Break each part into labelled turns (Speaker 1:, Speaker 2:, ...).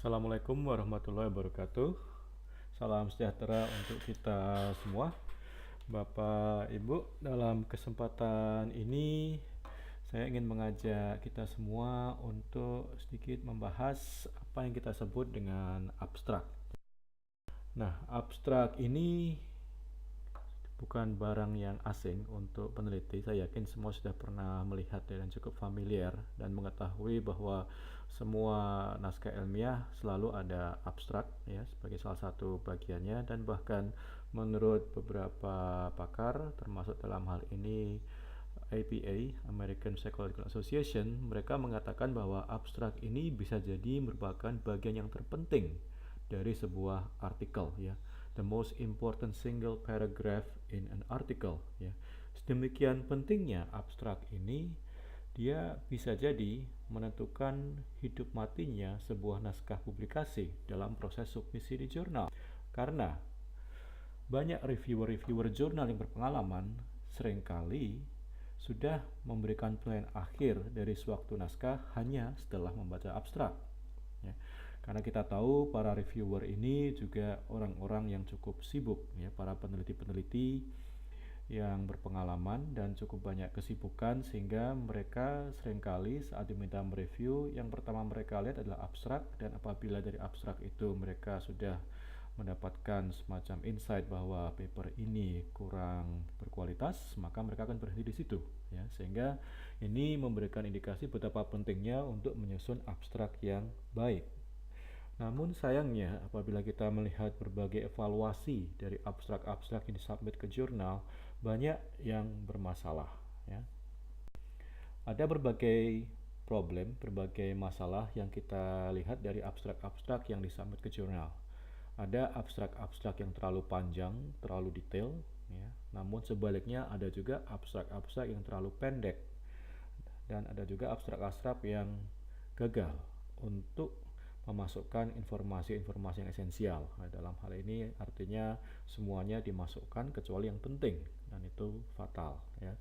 Speaker 1: Assalamualaikum warahmatullahi wabarakatuh. Salam sejahtera untuk kita semua. Bapak, Ibu, dalam kesempatan ini saya ingin mengajak kita semua untuk sedikit membahas apa yang kita sebut dengan abstrak. Nah, abstrak ini bukan barang yang asing untuk peneliti. Saya yakin semua sudah pernah melihat dan cukup familiar dan mengetahui bahwa semua naskah ilmiah selalu ada abstrak ya sebagai salah satu bagiannya, dan bahkan menurut beberapa pakar termasuk dalam hal ini APA, American Psychological Association, mereka mengatakan bahwa abstrak ini bisa jadi merupakan bagian yang terpenting dari sebuah artikel ya, the most important single paragraph in an article ya. Sedemikian pentingnya abstrak ini, dia bisa jadi menentukan hidup matinya sebuah naskah publikasi dalam proses submisi di jurnal. Karena banyak reviewer-reviewer jurnal yang berpengalaman seringkali sudah memberikan penilaian akhir dari suatu naskah hanya setelah membaca abstrak ya. Karena kita tahu para reviewer ini juga orang-orang yang cukup sibuk ya, para peneliti-peneliti yang berpengalaman dan cukup banyak kesibukan, sehingga mereka seringkali saat diminta mereview, yang pertama mereka lihat adalah abstrak, dan apabila dari abstrak itu mereka sudah mendapatkan semacam insight bahwa paper ini kurang berkualitas, maka mereka akan berhenti di situ ya. Sehingga ini memberikan indikasi betapa pentingnya untuk menyusun abstrak yang baik. Namun sayangnya apabila kita melihat berbagai evaluasi dari abstrak-abstrak yang disubmit ke jurnal, banyak yang bermasalah ya. Ada berbagai problem, berbagai masalah yang kita lihat dari abstrak-abstrak yang disubmit ke jurnal. Ada abstrak-abstrak yang terlalu panjang, terlalu detail ya. Namun sebaliknya ada juga abstrak-abstrak yang terlalu pendek, dan ada juga abstrak-abstrak yang gagal untuk memasukkan informasi-informasi yang esensial. Nah, dalam hal ini artinya semuanya dimasukkan kecuali yang penting, dan itu fatal ya.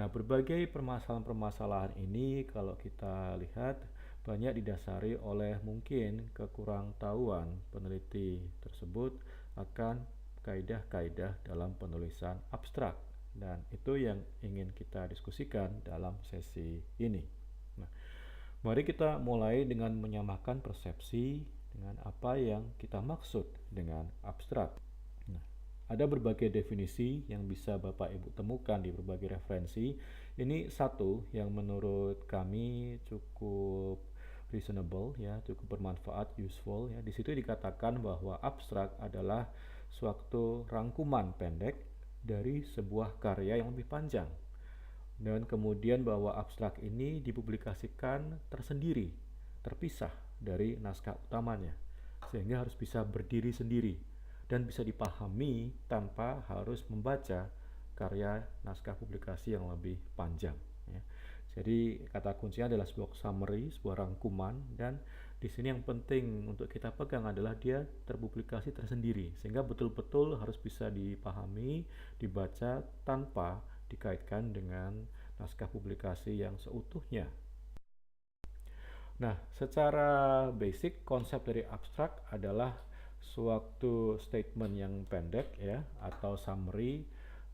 Speaker 1: Nah, berbagai permasalahan-permasalahan ini kalau kita lihat banyak didasari oleh mungkin kekurangtahuan peneliti tersebut akan kaidah-kaidah dalam penulisan abstrak, dan itu yang ingin kita diskusikan dalam sesi ini. Nah, mari kita mulai dengan menyamakan persepsi dengan apa yang kita maksud dengan abstrak. Nah, ada berbagai definisi yang bisa Bapak Ibu temukan di berbagai referensi. Ini satu yang menurut kami cukup reasonable ya, cukup bermanfaat, useful ya. Di situ dikatakan bahwa abstrak adalah suatu rangkuman pendek dari sebuah karya yang lebih panjang, dan kemudian bahwa abstrak ini dipublikasikan tersendiri, terpisah dari naskah utamanya, sehingga harus bisa berdiri sendiri dan bisa dipahami tanpa harus membaca karya naskah publikasi yang lebih panjang ya. Jadi kata kuncinya adalah sebuah summary, sebuah rangkuman, dan di sini yang penting untuk kita pegang adalah dia terpublikasi tersendiri, sehingga betul-betul harus bisa dipahami, dibaca tanpa dikaitkan dengan naskah publikasi yang seutuhnya. Nah, secara basic konsep dari abstrak adalah suatu statement yang pendek ya, atau summary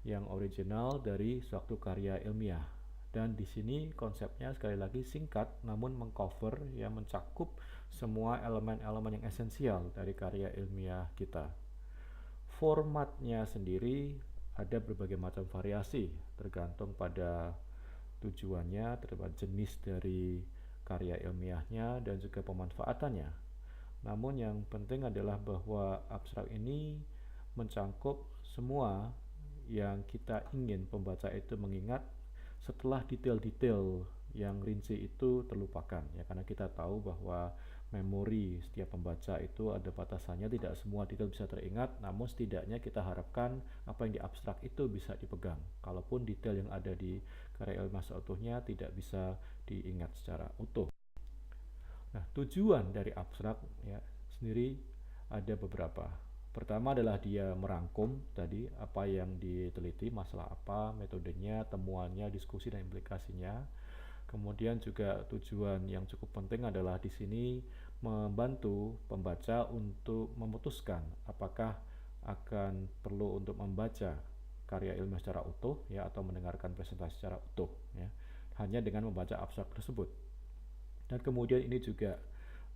Speaker 1: yang original dari suatu karya ilmiah. Dan di sini konsepnya sekali lagi singkat namun mengcover ya, mencakup semua elemen-elemen yang esensial dari karya ilmiah kita. Formatnya sendiri ada berbagai macam variasi tergantung pada tujuannya, terhadap jenis dari karya ilmiahnya, dan juga pemanfaatannya. Namun yang penting adalah bahwa abstrak ini mencangkup semua yang kita ingin pembaca itu mengingat setelah detail-detail yang rinci itu terlupakan ya, karena kita tahu bahwa memori setiap pembaca itu ada batasannya, tidak semua detail bisa teringat, namun setidaknya kita harapkan apa yang di abstrak itu bisa dipegang, kalaupun detail yang ada di karya ilmiah seutuhnya tidak bisa diingat secara utuh. Nah, tujuan dari abstrak ya sendiri ada beberapa. Pertama adalah dia merangkum tadi apa yang diteliti, masalah apa, metodenya, temuannya, diskusi dan implikasinya. Kemudian juga tujuan yang cukup penting adalah di sini membantu pembaca untuk memutuskan apakah akan perlu untuk membaca karya ilmiah secara utuh ya atau mendengarkan presentasi secara utuh ya hanya dengan membaca abstrak tersebut. Dan kemudian ini juga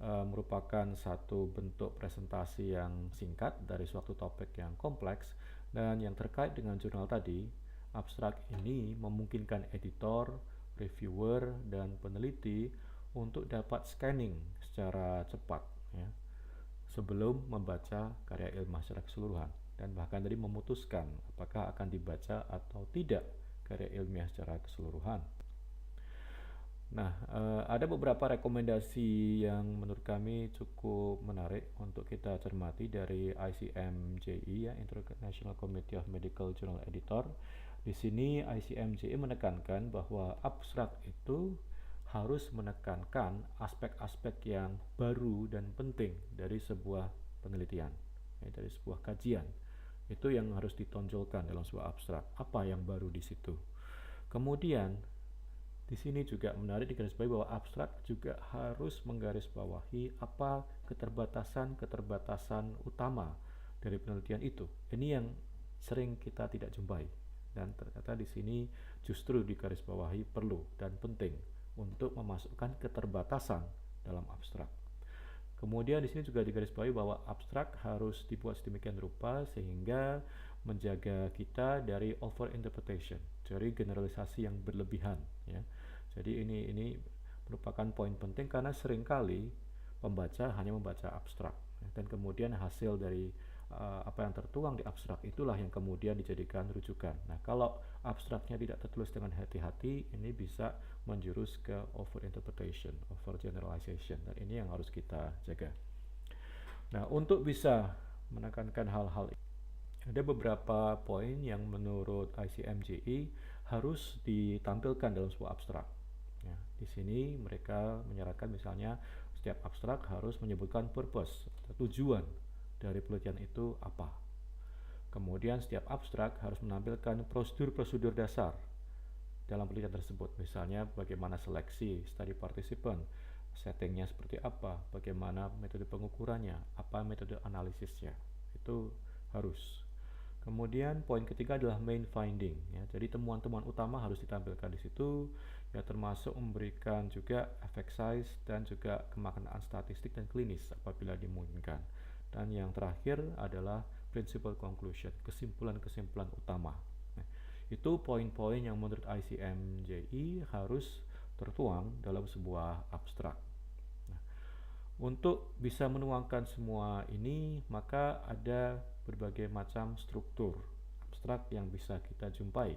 Speaker 1: merupakan satu bentuk presentasi yang singkat dari suatu topik yang kompleks, dan yang terkait dengan jurnal tadi, abstrak ini memungkinkan editor, reviewer, dan peneliti untuk dapat scanning secara cepat ya, sebelum membaca karya ilmiah secara keseluruhan, dan bahkan tadi memutuskan apakah akan dibaca atau tidak karya ilmiah secara keseluruhan. Nah, ada beberapa rekomendasi yang menurut kami cukup menarik untuk kita cermati dari ICMJE ya, International Committee of Medical Journal Editor. Di sini ICMJE menekankan bahwa abstrak itu harus menekankan aspek-aspek yang baru dan penting dari sebuah penelitian, ya, dari sebuah kajian. Itu yang harus ditonjolkan dalam sebuah abstrak. Apa yang baru di situ? Kemudian di sini juga menarik digarisbawahi bahwa abstrak juga harus menggarisbawahi apa keterbatasan-keterbatasan utama dari penelitian itu. Ini yang sering kita tidak jumpai, dan ternyata di sini justru digarisbawahi perlu dan penting untuk memasukkan keterbatasan dalam abstrak. Kemudian di sini juga digarisbawahi bahwa abstrak harus dibuat sedemikian rupa sehingga menjaga kita dari overinterpretation, dari generalisasi yang berlebihan ya. Jadi ini merupakan poin penting karena seringkali pembaca hanya membaca abstrak ya, dan kemudian hasil dari apa yang tertuang di abstrak itulah yang kemudian dijadikan rujukan. Nah, kalau abstraknya tidak tertulis dengan hati-hati, ini bisa menjurus ke overinterpretation, overgeneralization, dan ini yang harus kita jaga. Nah, untuk bisa menekankan hal-hal ini, ada beberapa poin yang menurut ICMJE harus ditampilkan dalam sebuah abstrak. Ya, di sini mereka menyarankan misalnya setiap abstrak harus menyebutkan purpose, tujuan dari penelitian itu apa. Kemudian setiap abstrak harus menampilkan prosedur-prosedur dasar dalam penelitian tersebut, misalnya bagaimana seleksi study participant, settingnya seperti apa, bagaimana metode pengukurannya, apa metode analisisnya, itu harus. Kemudian poin ketiga adalah main finding ya. Jadi temuan-temuan utama harus ditampilkan di situ ya, termasuk memberikan juga effect size dan juga kemaknaan statistik dan klinis apabila dimungkinkan. Dan yang terakhir adalah principal conclusion, kesimpulan-kesimpulan utama. Nah, itu poin-poin yang menurut ICMJE harus tertuang dalam sebuah abstrak. Nah, untuk bisa menuangkan semua ini, maka ada berbagai macam struktur abstrak yang bisa kita jumpai.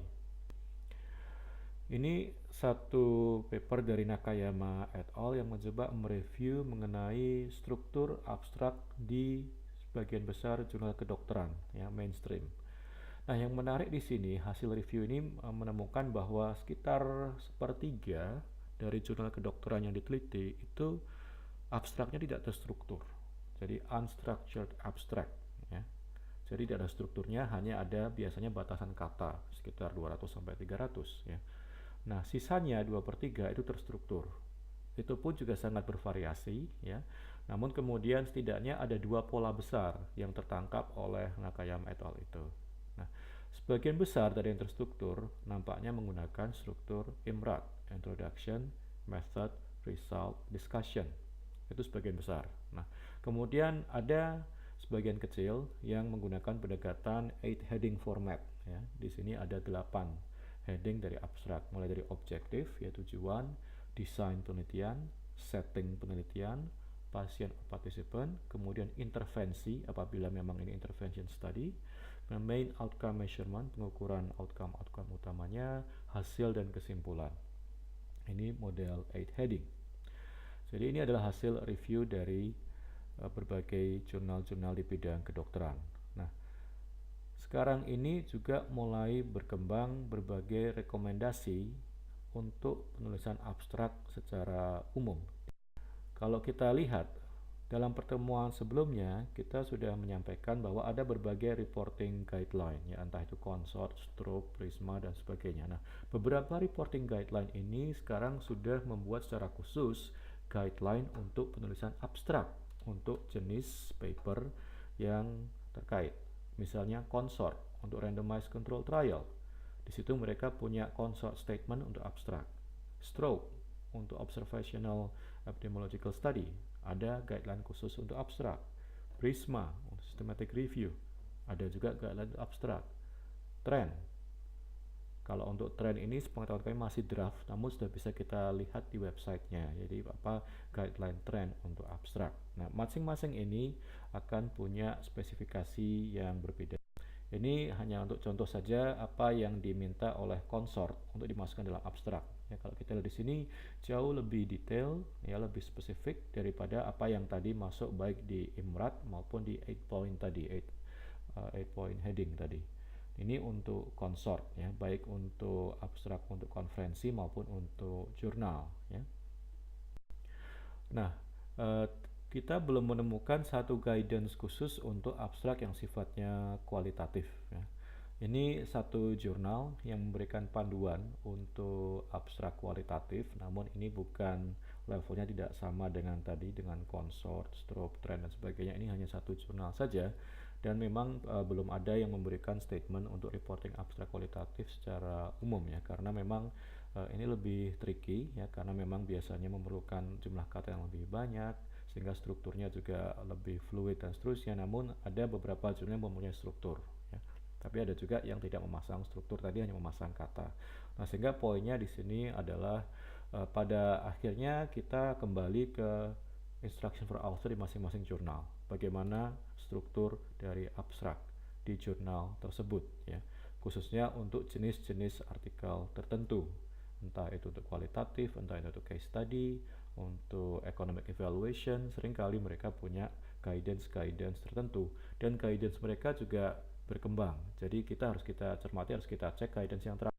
Speaker 1: Ini satu paper dari Nakayama et al. Yang mencoba mereview mengenai struktur abstrak di sebagian besar jurnal kedokteran ya, mainstream. Nah, yang menarik di sini hasil review ini menemukan bahwa sekitar sepertiga dari jurnal kedokteran yang diteliti itu abstraknya tidak terstruktur. Jadi unstructured abstract ya. Jadi tidak ada strukturnya, hanya ada biasanya batasan kata sekitar 200 sampai 300 ya. Nah, sisanya 2/3 itu terstruktur. Itu pun juga sangat bervariasi ya. Namun kemudian setidaknya ada dua pola besar yang tertangkap oleh Nakayama et al. Itu. Nah, sebagian besar dari yang terstruktur nampaknya menggunakan struktur IMRAD, Introduction, Method, Result, Discussion. Itu sebagian besar. Nah, kemudian ada sebagian kecil yang menggunakan pendekatan 8 heading format ya. Di sini ada 8 heading dari abstrak, mulai dari objektif yaitu tujuan, desain penelitian, setting penelitian, pasien participant, kemudian intervensi apabila memang ini intervention study, main outcome measurement, pengukuran outcome utamanya, hasil dan kesimpulan. Ini model 8 heading. Jadi ini adalah hasil review dari berbagai jurnal-jurnal di bidang kedokteran. Nah, sekarang ini juga mulai berkembang berbagai rekomendasi untuk penulisan abstrak secara umum. Kalau kita lihat dalam pertemuan sebelumnya, kita sudah menyampaikan bahwa ada berbagai reporting guideline ya, entah itu Consort, Stroke, Prisma dan sebagainya. Nah, beberapa reporting guideline ini sekarang sudah membuat secara khusus guideline untuk penulisan abstrak untuk jenis paper yang terkait. Misalnya consort untuk randomized control trial. Di situ mereka punya consort statement untuk abstrak. Stroke untuk observational epidemiological study, ada guideline khusus untuk abstrak. Prisma untuk systematic review, ada juga guideline untuk abstrak. Trend, kalau untuk tren ini sepengetahuan kami masih draft, namun sudah bisa kita lihat di websitenya. Jadi apa guideline trend untuk abstrak. Nah, masing-masing ini akan punya spesifikasi yang berbeda. Ini hanya untuk contoh saja apa yang diminta oleh consort untuk dimasukkan dalam abstrak. Ya, kalau kita lihat di sini jauh lebih detail, ya lebih spesifik daripada apa yang tadi masuk baik di IMRAD maupun di 8 point tadi, 8 point heading tadi. Ini untuk consort ya, baik untuk abstrak untuk konferensi maupun untuk jurnal ya. Nah, kita belum menemukan satu guidance khusus untuk abstrak yang sifatnya kualitatif ya. Ini satu jurnal yang memberikan panduan untuk abstrak kualitatif, namun ini bukan levelnya tidak sama dengan tadi dengan consort, stroke, trend dan sebagainya. Ini hanya satu jurnal saja dan memang belum ada yang memberikan statement untuk reporting abstrak kualitatif secara umum ya, karena memang ini lebih tricky ya, karena memang biasanya memerlukan jumlah kata yang lebih banyak sehingga strukturnya juga lebih fluid dan seterusnya. Namun ada beberapa jurnal yang mempunyai struktur ya. Tapi ada juga yang tidak memasang struktur, tadi hanya memasang kata. Nah, sehingga poinnya di sini adalah pada akhirnya kita kembali ke instruction for author di masing-masing jurnal. Bagaimana struktur dari abstrak di jurnal tersebut ya, khususnya untuk jenis-jenis artikel tertentu, entah itu untuk kualitatif, entah itu untuk case study, untuk economic evaluation. Seringkali mereka punya guidance tertentu dan guidance mereka juga berkembang. Jadi kita harus kita cermati, harus kita cek guidance yang terakhir.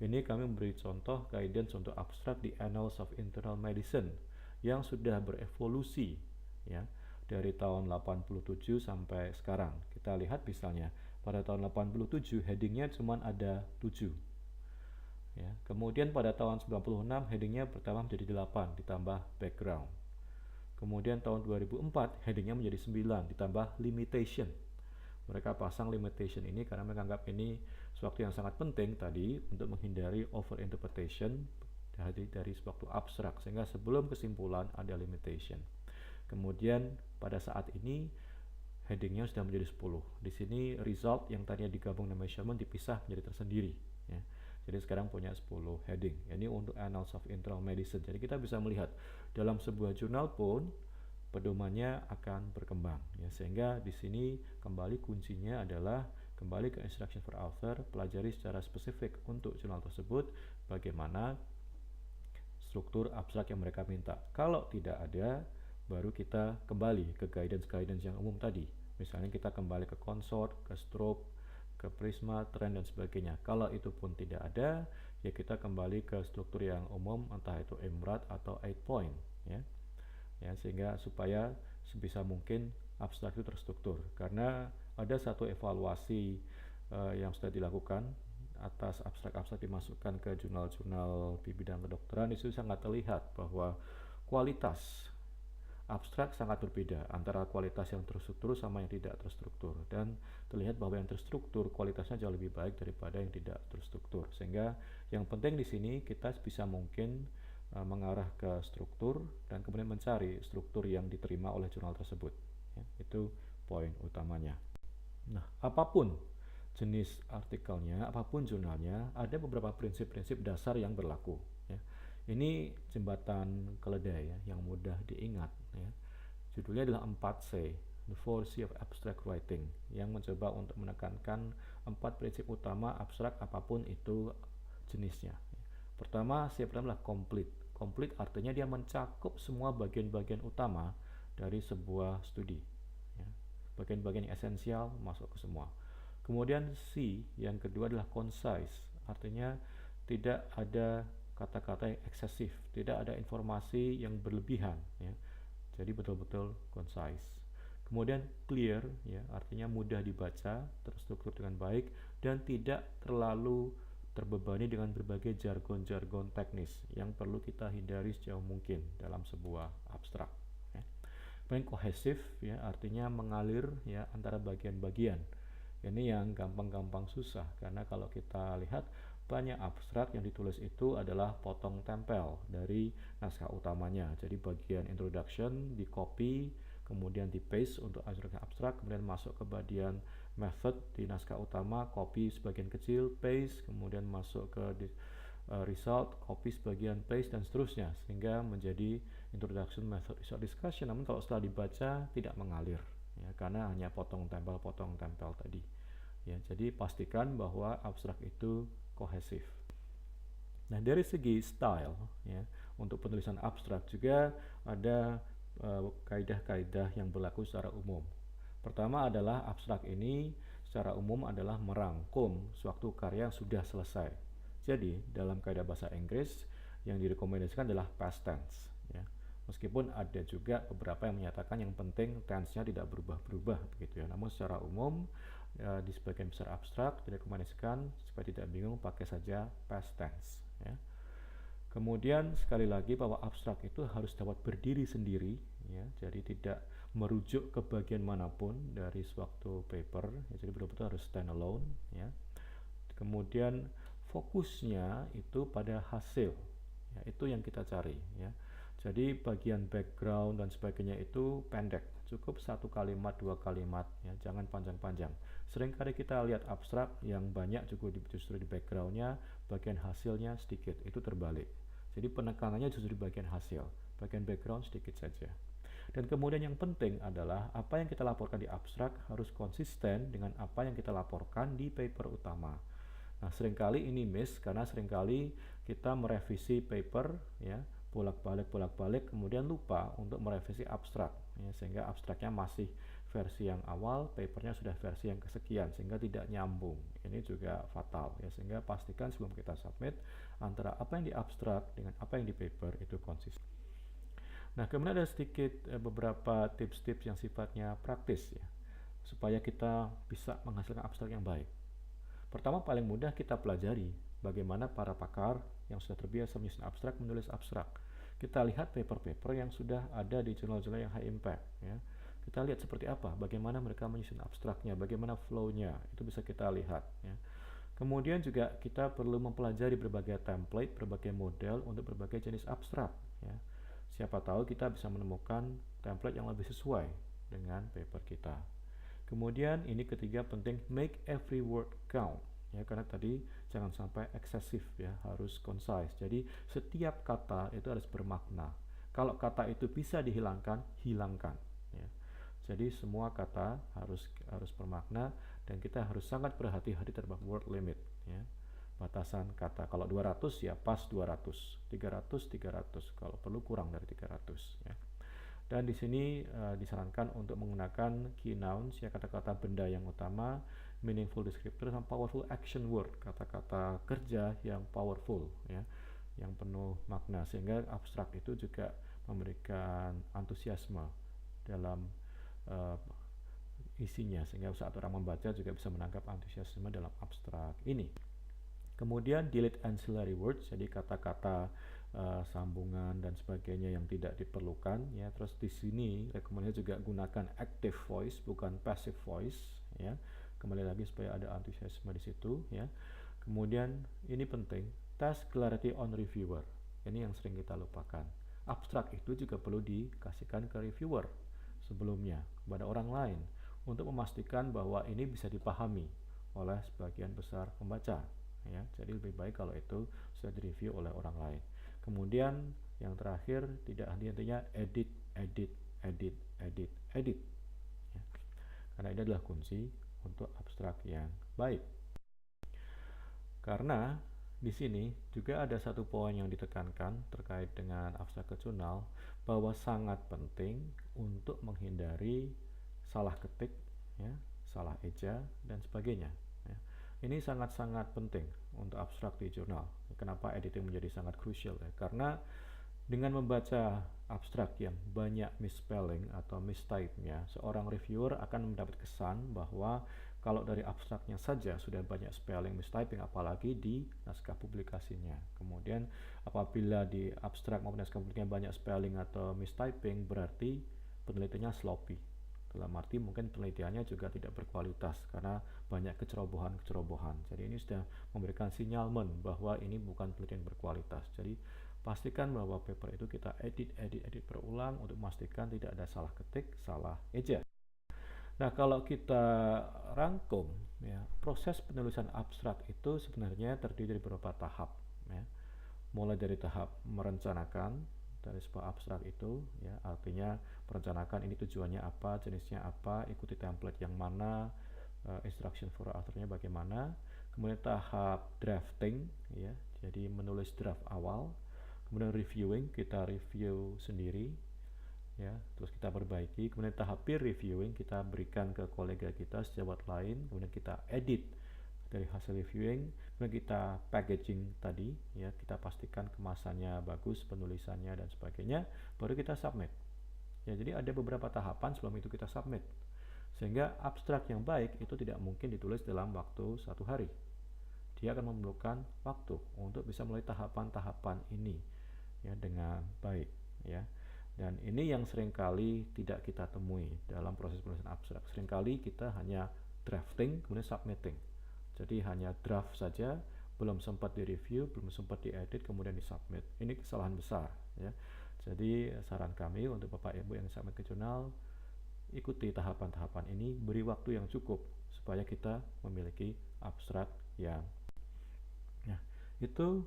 Speaker 1: Ini kami memberi contoh guidance untuk abstrak di Annals of Internal Medicine yang sudah berevolusi ya, dari tahun 87 sampai sekarang. Kita lihat misalnya pada tahun 87 headingnya cuma ada 7 ya. Kemudian pada tahun 96 headingnya pertama menjadi 8 ditambah background. Kemudian tahun 2004 headingnya menjadi 9 ditambah limitation. Mereka pasang limitation ini karena menganggap ini suatu yang sangat penting tadi untuk menghindari overinterpretation dari suatu abstrak, sehingga sebelum kesimpulan ada limitation. Kemudian pada saat ini headingnya sudah menjadi 10. Di sini result yang tadinya digabung dengan measurement dipisah menjadi tersendiri ya. Jadi sekarang punya 10 heading. Ini untuk Annals of Internal Medicine. Jadi kita bisa melihat dalam sebuah jurnal pun pedomannya akan berkembang ya, sehingga di sini kembali kuncinya adalah kembali ke instruction for author, pelajari secara spesifik untuk jurnal tersebut bagaimana struktur abstrak yang mereka minta. Kalau tidak ada, baru kita kembali ke guidance yang umum tadi. Misalnya kita kembali ke consort, ke stroke, ke prisma, trend dan sebagainya. Kalau itu pun tidak ada, ya kita kembali ke struktur yang umum, entah itu IMRAD atau 8 point ya. Ya, sehingga supaya sebisa mungkin abstrak itu terstruktur. Karena ada satu evaluasi yang sudah dilakukan atas abstrak-abstrak dimasukkan ke jurnal-jurnal di bidang kedokteran, itu sangat terlihat bahwa kualitas abstrak sangat berbeda antara kualitas yang terstruktur sama yang tidak terstruktur, dan terlihat bahwa yang terstruktur kualitasnya jauh lebih baik daripada yang tidak terstruktur. Sehingga yang penting di sini kita bisa mungkin mengarah ke struktur dan kemudian mencari struktur yang diterima oleh jurnal tersebut ya, itu poin utamanya. Nah, apapun jenis artikelnya, apapun jurnalnya, ada beberapa prinsip-prinsip dasar yang berlaku ya. Ini jembatan keledai ya, yang mudah diingat ya. Judulnya adalah 4C, The 4C of Abstract Writing, yang mencoba untuk menekankan 4 prinsip utama abstrak apapun itu jenisnya. Pertama, C pertama adalah complete. Complete artinya dia mencakup semua bagian-bagian utama dari sebuah studi ya. Bagian-bagian yang esensial masuk ke semua. Kemudian C yang kedua adalah concise, artinya tidak ada kata-kata yang eksesif, tidak ada informasi yang berlebihan ya. Jadi betul-betul concise. Kemudian clear ya, artinya mudah dibaca, terstruktur dengan baik dan tidak terlalu terbebani dengan berbagai jargon-jargon teknis yang perlu kita hindari sejauh mungkin dalam sebuah abstrak. Ya. Kemudian kohesif, ya, artinya mengalir, ya, antara bagian-bagian. Ini yang gampang-gampang susah, karena kalau kita lihat banyak abstrak yang ditulis itu adalah potong tempel dari naskah utamanya. Jadi bagian introduction di copy, kemudian di paste untuk abstrak, kemudian masuk ke bagian method di naskah utama, copy sebagian kecil, paste, kemudian masuk ke result, copy sebagian, paste, dan seterusnya, sehingga menjadi introduction, method, result, discussion. Namun kalau setelah dibaca tidak mengalir, ya, karena hanya potong tempel tadi, ya. Jadi pastikan bahwa abstrak itu kohesif. Nah, dari segi style, ya, untuk penulisan abstrak juga ada kaidah-kaidah yang berlaku secara umum. Pertama adalah abstrak ini secara umum adalah merangkum suatu karya yang sudah selesai. Jadi dalam kaidah bahasa Inggris yang direkomendasikan adalah past tense, ya. Meskipun ada juga beberapa yang menyatakan yang penting tense-nya tidak berubah-berubah begitu, ya. Namun secara umum di sebagian besar abstrak direkomendasikan supaya tidak bingung pakai saja past tense, ya. Kemudian sekali lagi bahwa abstrak itu harus dapat berdiri sendiri, ya, jadi tidak merujuk ke bagian manapun dari suatu paper, ya, jadi betul-betul harus stand alone, ya. Kemudian fokusnya itu pada hasil, ya, itu yang kita cari, ya. Jadi bagian background dan sebagainya itu pendek, cukup 1 kalimat 2 kalimat, ya, jangan panjang-panjang. Seringkali kita lihat abstrak yang banyak justru di backgroundnya, bagian hasilnya sedikit, itu terbalik. Jadi penekanannya justru di bagian hasil, bagian background sedikit saja. Dan kemudian yang penting adalah apa yang kita laporkan di abstrak harus konsisten dengan apa yang kita laporkan di paper utama. Nah, seringkali ini miss karena seringkali kita merevisi paper, ya, bolak-balik, kemudian lupa untuk merevisi abstrak, ya, sehingga abstraknya masih versi yang awal, papernya sudah versi yang kesekian, sehingga tidak nyambung. Ini juga fatal, ya, sehingga pastikan sebelum kita submit antara apa yang di abstrak dengan apa yang di paper itu konsisten. Nah, kemudian ada sedikit beberapa tips-tips yang sifatnya praktis, ya, supaya kita bisa menghasilkan abstrak yang baik. Pertama, paling mudah kita pelajari bagaimana para pakar yang sudah terbiasa menyusun abstrak menulis abstrak. Kita lihat paper-paper yang sudah ada di jurnal-jurnal yang high impact, ya. Kita lihat seperti apa, bagaimana mereka menyusun abstraknya, bagaimana flow-nya, itu bisa kita lihat, ya. Kemudian juga kita perlu mempelajari berbagai template, berbagai model untuk berbagai jenis abstrak, ya. Siapa tahu kita bisa menemukan template yang lebih sesuai dengan paper kita. Kemudian ini ketiga penting, make every word count, ya, karena tadi jangan sampai eksesif, ya, harus concise. Jadi setiap kata itu harus bermakna. Kalau kata itu bisa dihilangkan, hilangkan, ya. Jadi semua kata harus bermakna dan kita harus sangat berhati-hati terhadap word limit, ya. Batasan kata, kalau 200 ya pas 200, 300, kalau perlu kurang dari 300, ya. Dan di sini disarankan untuk menggunakan key nouns, ya, kata-kata benda yang utama, meaningful descriptor, sama powerful action word, kata-kata kerja yang powerful, ya, yang penuh makna, sehingga abstrak itu juga memberikan antusiasme dalam isinya, sehingga saat orang membaca juga bisa menangkap antusiasme dalam abstrak ini. Kemudian delete ancillary words, jadi kata-kata sambungan dan sebagainya yang tidak diperlukan, ya. Terus di sini rekomendasi juga gunakan active voice bukan passive voice, ya. Kembali lagi supaya ada antusiasme di situ, ya. Kemudian ini penting, task clarity on reviewer. Ini yang sering kita lupakan. Abstrak itu juga perlu dikasihkan ke reviewer sebelumnya kepada orang lain untuk memastikan bahwa ini bisa dipahami oleh sebagian besar pembaca, ya. Jadi lebih baik kalau itu sudah direview oleh orang lain. Kemudian yang terakhir tidak henti-hentinya edit, ya. Karena ini adalah kunci untuk abstrak yang baik. Karena di sini juga ada satu poin yang ditekankan terkait dengan abstrak ke jurnal, bahwa sangat penting untuk menghindari salah ketik, ya, salah eja dan sebagainya, ya. Ini sangat-sangat penting untuk abstrak di jurnal. Kenapa editing menjadi sangat krusial, ya? Karena dengan membaca abstrak yang banyak misspelling atau mistype-nya, seorang reviewer akan mendapat kesan bahwa Kalau dari abstraknya saja sudah banyak spelling mistyping, apalagi di naskah publikasinya. Kemudian apabila di abstrak maupun naskah publikasinya banyak spelling atau mistyping, berarti penelitiannya sloppy. Dalam arti mungkin penelitiannya juga tidak berkualitas karena banyak kecerobohan-kecerobohan. Jadi ini sudah memberikan sinyalmen bahwa ini bukan penelitian berkualitas. Jadi pastikan bahwa paper itu kita edit berulang untuk memastikan tidak ada salah ketik, salah eja. Nah, kalau kita rangkum, ya, proses penulisan abstrak itu sebenarnya terdiri dari beberapa tahap, ya. Mulai dari tahap merencanakan dari sebuah abstrak itu, ya, artinya merencanakan ini tujuannya apa, jenisnya apa, ikuti template yang mana, instruction for author-nya bagaimana. Kemudian tahap drafting, ya, jadi menulis draft awal. Kemudian reviewing, kita review sendiri, ya, terus kita perbaiki. Kemudian tahap peer reviewing, kita berikan ke kolega kita, sejawat lain. Kemudian kita edit dari hasil reviewing. Kemudian kita packaging tadi, ya, kita pastikan kemasannya bagus, penulisannya dan sebagainya, baru kita submit. Ya, jadi ada beberapa tahapan sebelum itu kita submit, sehingga abstrak yang baik itu tidak mungkin ditulis dalam waktu 1 hari. Dia akan memerlukan waktu untuk bisa melalui tahapan-tahapan ini, ya, dengan baik, ya. Dan ini yang seringkali tidak kita temui dalam proses penulisan abstrak. Seringkali kita hanya drafting, kemudian submitting. Jadi hanya draft saja, belum sempat direview, belum sempat diedit, kemudian disubmit. Ini kesalahan besar, ya. Jadi saran kami untuk Bapak Ibu yang submit ke jurnal, ikuti tahapan-tahapan ini, beri waktu yang cukup supaya kita memiliki abstrak yang, ya, itu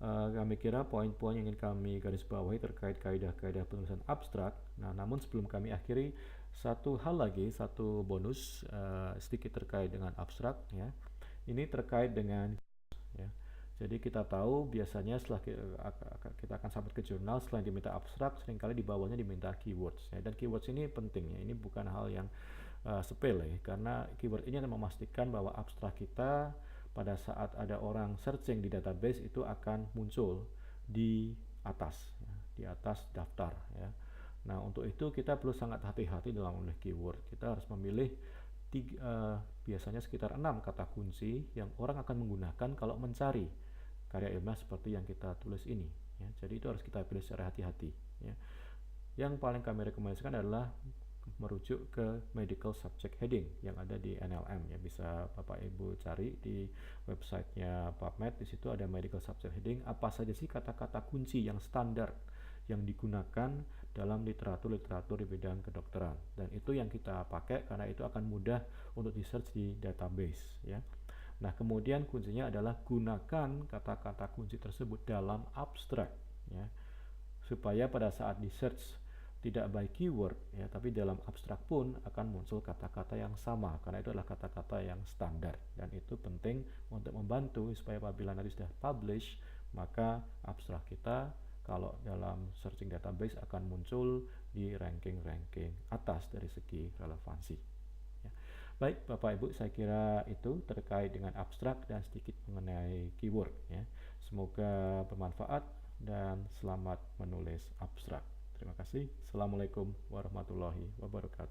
Speaker 1: kami kira poin-poin yang ingin kami garis bawahi terkait kaidah-kaidah penulisan abstrak. Nah, namun sebelum kami akhiri, satu hal lagi, satu bonus sedikit terkait dengan abstrak, ya. Ini terkait dengan, ya. Jadi kita tahu biasanya setelah kita akan submit ke jurnal, selain diminta abstrak, seringkali di bawahnya diminta keywords, ya. Dan keywords ini penting, ya. Ini bukan hal yang sepele, karena keyword ini akan memastikan bahwa abstrak kita pada saat ada orang searching di database itu akan muncul di atas, ya, di atas daftar, ya. Nah, untuk itu kita perlu sangat hati-hati dalam memilih keyword. Kita harus memilih biasanya sekitar 6 kata kunci yang orang akan menggunakan kalau mencari karya ilmiah seperti yang kita tulis ini, ya. Jadi itu harus kita pilih secara hati-hati, ya. Yang paling kami rekomendasikan adalah merujuk ke medical subject heading yang ada di NLM, ya. Bisa Bapak Ibu cari di websitenya PubMed, di situ ada medical subject heading, apa saja sih kata-kata kunci yang standar yang digunakan dalam literatur di bidang kedokteran, dan itu yang kita pakai karena itu akan mudah untuk di search di database, ya. Nah, kemudian kuncinya adalah gunakan kata-kata kunci tersebut dalam abstrak, ya, supaya pada saat di search tidak by keyword, ya, tapi dalam abstrak pun akan muncul kata-kata yang sama karena itu adalah kata-kata yang standar, dan itu penting untuk membantu supaya apabila nanti sudah publish, maka abstrak kita kalau dalam searching database akan muncul di ranking-ranking atas dari segi relevansi, ya. Baik Bapak Ibu, saya kira itu terkait dengan abstrak dan sedikit mengenai keyword, ya. Semoga bermanfaat dan selamat menulis abstrak. Terima kasih. Assalamualaikum warahmatullahi wabarakatuh.